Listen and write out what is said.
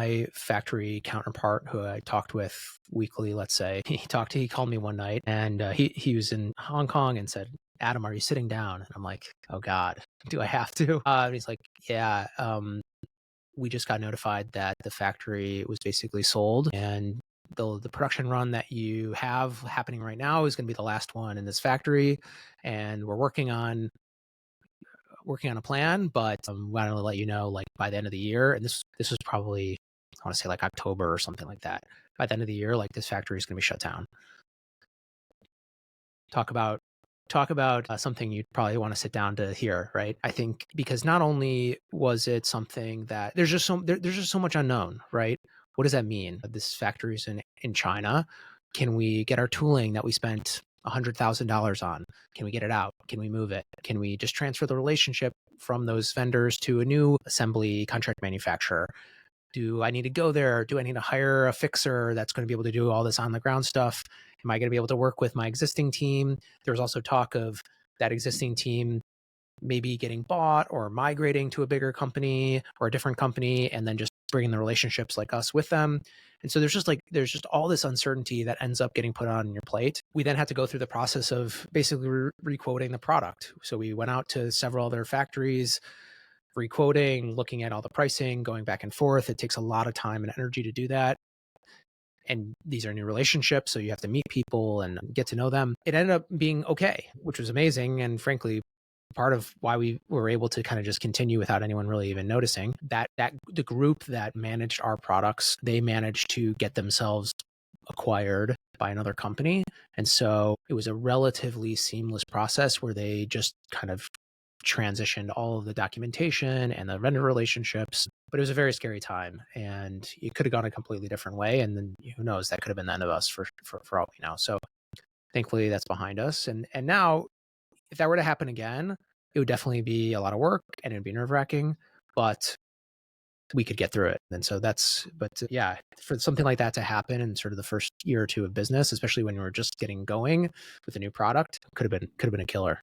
my factory counterpart who I talked with weekly, let's say, he called me one night and he was in Hong Kong and said, Adam, are you sitting down? And I'm like, oh God, do I have to? And he's like, yeah, we just got notified that the factory was basically sold, and the production run that you have happening right now is going to be the last one in this factory, and we're working on a plan, but we want to let you know, like, by the end of the year, and this was probably, I want to say, like October or something like that. By the end of the year, like, this factory is going to be shut down. Talk about something you'd probably want to sit down to hear, right? I think because not only was it something that there's just so much unknown, right? What does that mean? This factory's in China. Can we get our tooling that we spent $100,000 on? Can we get it out? Can we move it? Can we just transfer the relationship from those vendors to a new assembly contract manufacturer? Do I need to go there? Do I need to hire a fixer that's going to be able to do all this on the ground stuff? Am I going to be able to work with my existing team? There's also talk of that existing team maybe getting bought or migrating to a bigger company or a different company, and then just bringing the relationships like us with them. And so there's just all this uncertainty that ends up getting put on your plate. We then had to go through the process of basically requoting the product. So we went out to several other factories, requoting, looking at all the pricing, going back and forth. It takes a lot of time and energy to do that. And these are new relationships, so you have to meet people and get to know them. It ended up being okay, which was amazing. And frankly, part of why we were able to kind of just continue without anyone really even noticing that the group that managed our products, they managed to get themselves acquired by another company. And so it was a relatively seamless process where they just kind of transitioned all of the documentation and the vendor relationships. But it was a very scary time, and it could have gone a completely different way. And then who knows, that could have been the end of us for all we know. So thankfully that's behind us. And now if that were to happen again, it would definitely be a lot of work and it'd be nerve wracking, but we could get through it. And so yeah, for something like that to happen in sort of the first year or two of business, especially when we were just getting going with a new product, could have been a killer.